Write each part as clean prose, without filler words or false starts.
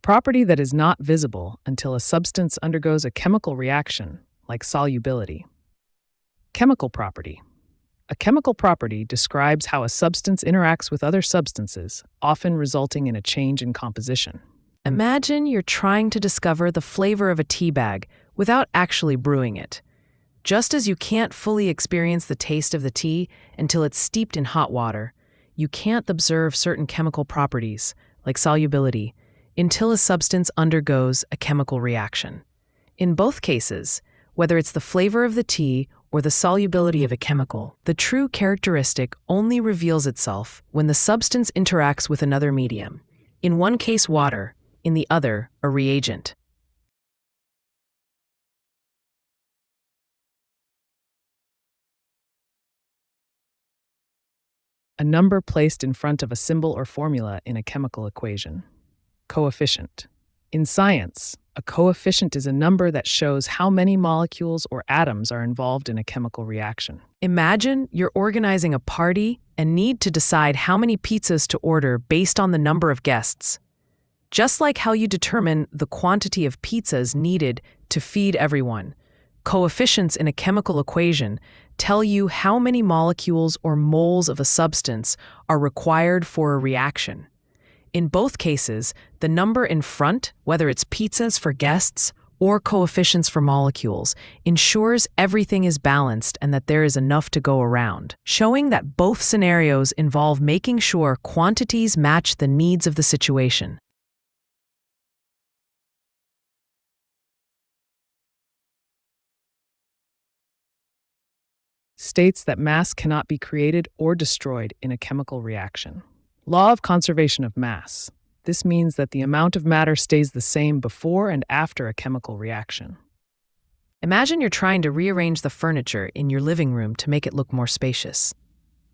property that is not visible until a substance undergoes a chemical reaction, like solubility. Chemical property. A chemical property describes how a substance interacts with other substances, often resulting in a change in composition. Imagine you're trying to discover the flavor of a tea bag without actually brewing it. Just as you can't fully experience the taste of the tea until it's steeped in hot water, you can't observe certain chemical properties, like solubility, until a substance undergoes a chemical reaction. In both cases, whether it's the flavor of the tea or the solubility of a chemical, the true characteristic only reveals itself when the substance interacts with another medium. In one case, water, in the other, a reagent. A number placed in front of a symbol or formula in a chemical equation. Coefficient. In science, a coefficient is a number that shows how many molecules or atoms are involved in a chemical reaction. Imagine you're organizing a party and need to decide how many pizzas to order based on the number of guests. Just like how you determine the quantity of pizzas needed to feed everyone, coefficients in a chemical equation tell you how many molecules or moles of a substance are required for a reaction. In both cases, the number in front, whether it's pizzas for guests or coefficients for molecules, ensures everything is balanced and that there is enough to go around, showing that both scenarios involve making sure quantities match the needs of the situation. States that mass cannot be created or destroyed in a chemical reaction. Law of conservation of mass. This means that the amount of matter stays the same before and after a chemical reaction. Imagine you're trying to rearrange the furniture in your living room to make it look more spacious.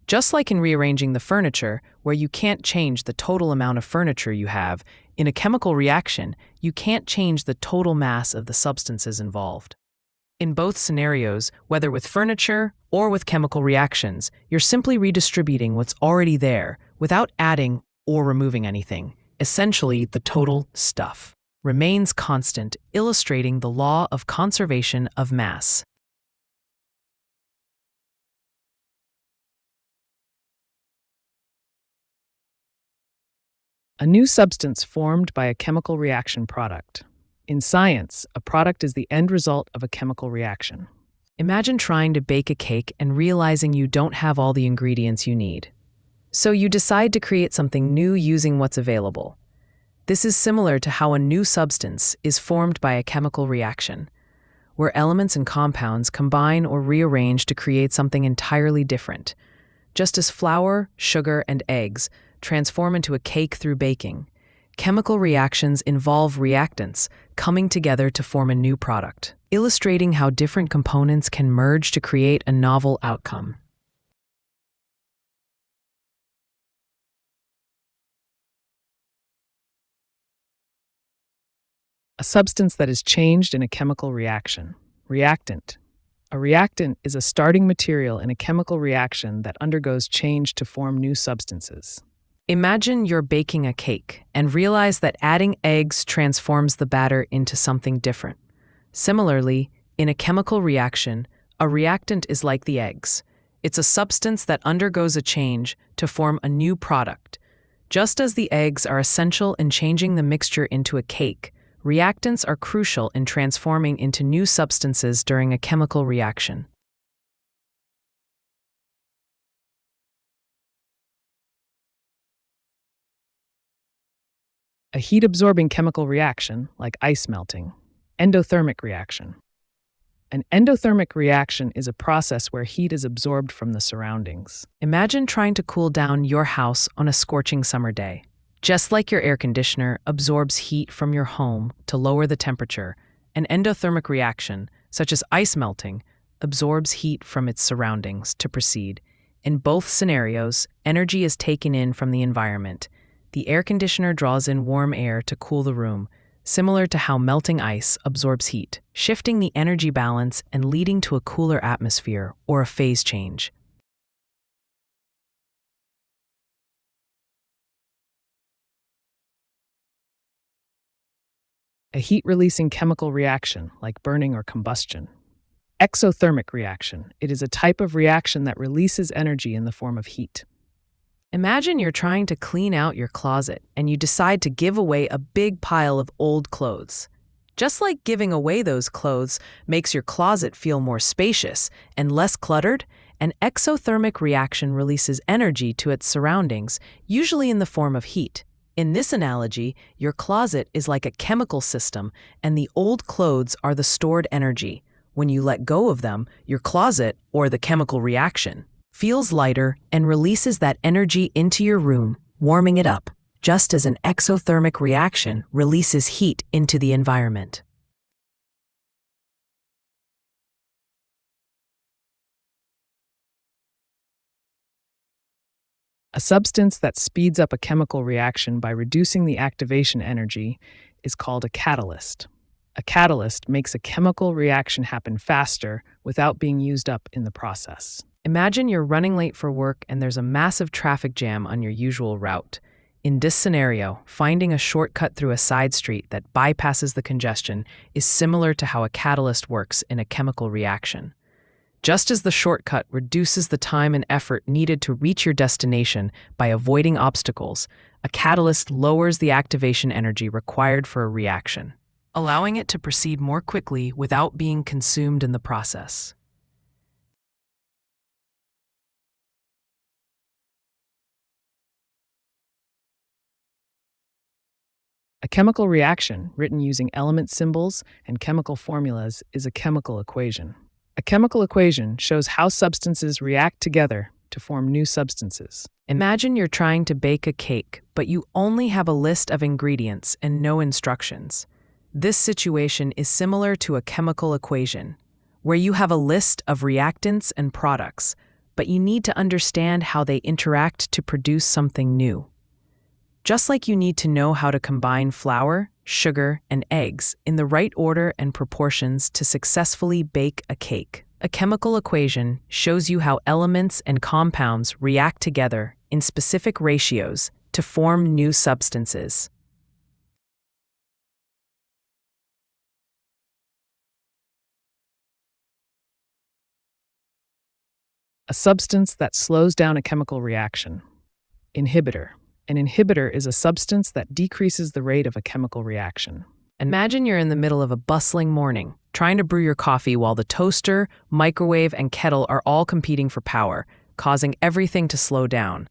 Just like in rearranging the furniture, where you can't change the total amount of furniture you have, in a chemical reaction, you can't change the total mass of the substances involved. In both scenarios, whether with furniture or with chemical reactions, you're simply redistributing what's already there without adding or removing anything. Essentially, the total stuff remains constant, illustrating the law of conservation of mass. A new substance formed by a chemical reaction product. In science, a product is the end result of a chemical reaction. Imagine trying to bake a cake and realizing you don't have all the ingredients you need. So you decide to create something new using what's available. This is similar to how a new substance is formed by a chemical reaction, where elements and compounds combine or rearrange to create something entirely different. Just as flour, sugar, and eggs transform into a cake through baking, chemical reactions involve reactants coming together to form a new product, illustrating how different components can merge to create a novel outcome. A substance that is changed in a chemical reaction. Reactant. A reactant is a starting material in a chemical reaction that undergoes change to form new substances. Imagine you're baking a cake and realize that adding eggs transforms the batter into something different. Similarly, in a chemical reaction, a reactant is like the eggs. It's a substance that undergoes a change to form a new product. Just as the eggs are essential in changing the mixture into a cake, reactants are crucial in transforming into new substances during a chemical reaction. A heat-absorbing chemical reaction, like ice melting. Endothermic reaction. An endothermic reaction is a process where heat is absorbed from the surroundings. Imagine trying to cool down your house on a scorching summer day. Just like your air conditioner absorbs heat from your home to lower the temperature, an endothermic reaction, such as ice melting, absorbs heat from its surroundings to proceed. In both scenarios, energy is taken in from the environment. The air conditioner draws in warm air to cool the room, similar to how melting ice absorbs heat, shifting the energy balance and leading to a cooler atmosphere or a phase change. a heat-releasing chemical reaction like burning or combustion. Exothermic reaction. It is a type of reaction that releases energy in the form of heat. Imagine you're trying to clean out your closet and you decide to give away a big pile of old clothes. Just like giving away those clothes makes your closet feel more spacious and less cluttered, an exothermic reaction releases energy to its surroundings, usually in the form of heat. In this analogy, your closet is like a chemical system, and the old clothes are the stored energy. When you let go of them, your closet, or the chemical reaction, feels lighter and releases that energy into your room, warming it up, just as an exothermic reaction releases heat into the environment. A substance that speeds up a chemical reaction by reducing the activation energy is called a catalyst. A catalyst makes a chemical reaction happen faster without being used up in the process. Imagine you're running late for work and there's a massive traffic jam on your usual route. In this scenario, finding a shortcut through a side street that bypasses the congestion is similar to how a catalyst works in a chemical reaction. Just as the shortcut reduces the time and effort needed to reach your destination by avoiding obstacles, a catalyst lowers the activation energy required for a reaction, allowing it to proceed more quickly without being consumed in the process. A chemical reaction, written using element symbols and chemical formulas, is a chemical equation. A chemical equation shows how substances react together to form new substances. Imagine you're trying to bake a cake, but you only have a list of ingredients and no instructions. This situation is similar to a chemical equation, where you have a list of reactants and products, but you need to understand how they interact to produce something new. Just like you need to know how to combine flour, sugar, and eggs in the right order and proportions to successfully bake a cake, a chemical equation shows you how elements and compounds react together in specific ratios to form new substances. A substance that slows down a chemical reaction. Inhibitor. An inhibitor is a substance that decreases the rate of a chemical reaction. Imagine you're in the middle of a bustling morning, trying to brew your coffee while the toaster, microwave, and kettle are all competing for power, causing everything to slow down.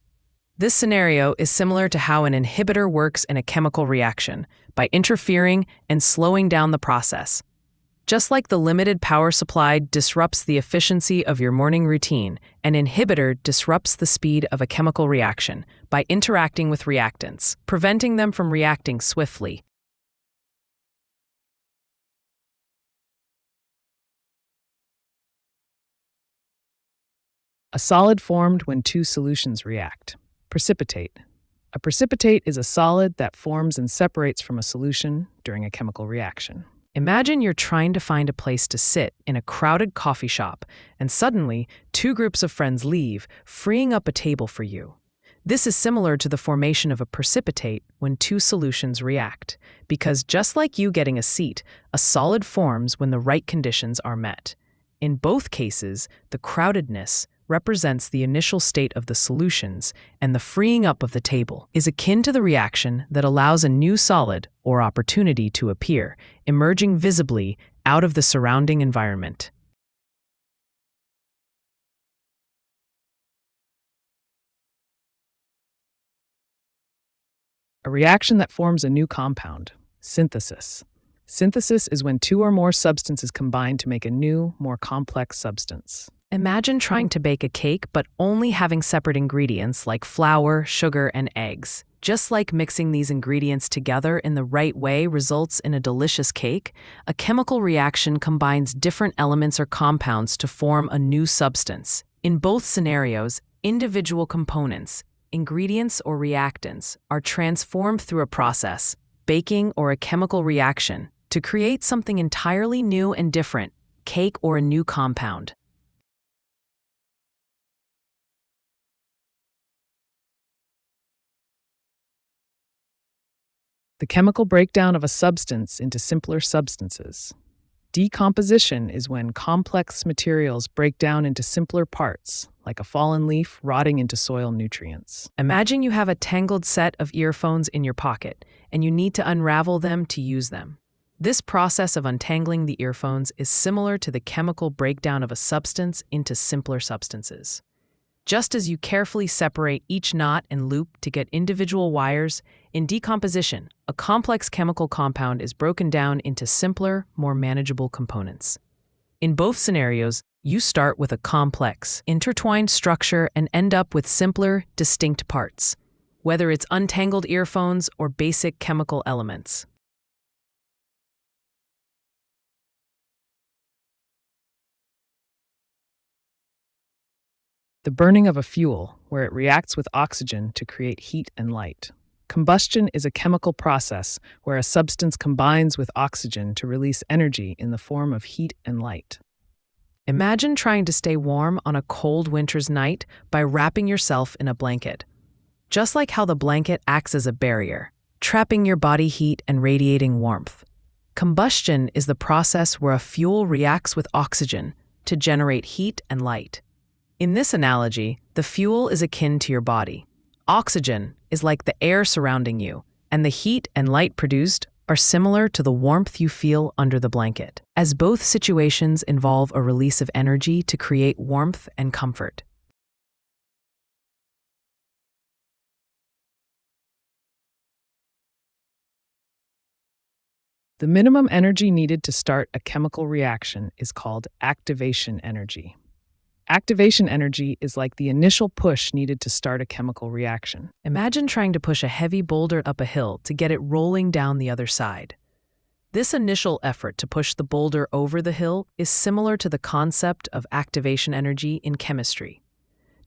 This scenario is similar to how an inhibitor works in a chemical reaction, by interfering and slowing down the process. Just like the limited power supply disrupts the efficiency of your morning routine, an inhibitor disrupts the speed of a chemical reaction by interacting with reactants, preventing them from reacting swiftly. A solid formed when two solutions react. Precipitate. A precipitate is a solid that forms and separates from a solution during a chemical reaction. Imagine you're trying to find a place to sit in a crowded coffee shop, and suddenly, two groups of friends leave, freeing up a table for you. This is similar to the formation of a precipitate when two solutions react, because just like you getting a seat, a solid forms when the right conditions are met. In both cases, the crowdedness represents the initial state of the solutions, and the freeing up of the table is akin to the reaction that allows a new solid or opportunity to appear, emerging visibly out of the surrounding environment. A reaction that forms a new compound. Synthesis. Synthesis is when two or more substances combine to make a new, more complex substance. Imagine trying to bake a cake but only having separate ingredients like flour, sugar, and eggs. Just like mixing these ingredients together in the right way results in a delicious cake, a chemical reaction combines different elements or compounds to form a new substance. In both scenarios, individual components, ingredients or reactants, are transformed through a process, baking or a chemical reaction, to create something entirely new and different, cake or a new compound. The chemical breakdown of a substance into simpler substances. Decomposition is when complex materials break down into simpler parts, like a fallen leaf rotting into soil nutrients. Imagine you have a tangled set of earphones in your pocket, and you need to unravel them to use them. This process of untangling the earphones is similar to the chemical breakdown of a substance into simpler substances. Just as you carefully separate each knot and loop to get individual wires, in decomposition, a complex chemical compound is broken down into simpler, more manageable components. In both scenarios, you start with a complex, intertwined structure and end up with simpler, distinct parts, whether it's untangled earphones or basic chemical elements. The burning of a fuel, where it reacts with oxygen to create heat and light. Combustion is a chemical process where a substance combines with oxygen to release energy in the form of heat and light. Imagine trying to stay warm on a cold winter's night by wrapping yourself in a blanket. Just like how the blanket acts as a barrier, trapping your body heat and radiating warmth. Combustion is the process where a fuel reacts with oxygen to generate heat and light. In this analogy, the fuel is akin to your body. Oxygen is like the air surrounding you, and the heat and light produced are similar to the warmth you feel under the blanket, as both situations involve a release of energy to create warmth and comfort. The minimum energy needed to start a chemical reaction is called activation energy. Activation energy is like the initial push needed to start a chemical reaction. Imagine trying to push a heavy boulder up a hill to get it rolling down the other side. This initial effort to push the boulder over the hill is similar to the concept of activation energy in chemistry.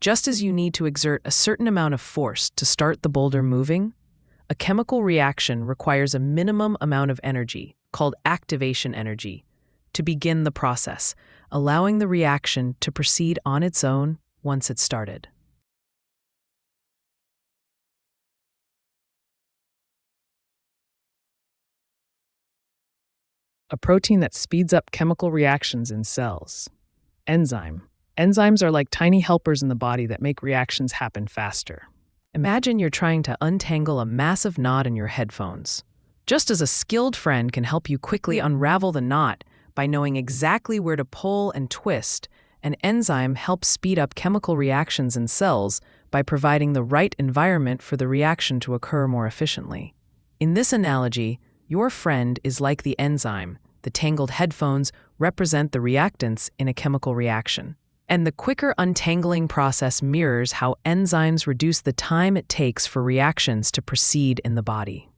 Just as you need to exert a certain amount of force to start the boulder moving, a chemical reaction requires a minimum amount of energy, called activation energy, to begin the process, allowing the reaction to proceed on its own once it's started. A protein that speeds up chemical reactions in cells. Enzyme. Enzymes are like tiny helpers in the body that make reactions happen faster. Imagine you're trying to untangle a massive knot in your headphones. Just as a skilled friend can help you quickly unravel the knot by knowing exactly where to pull and twist, an enzyme helps speed up chemical reactions in cells by providing the right environment for the reaction to occur more efficiently. In this analogy, your friend is like the enzyme. The tangled headphones represent the reactants in a chemical reaction. And the quicker untangling process mirrors how enzymes reduce the time it takes for reactions to proceed in the body.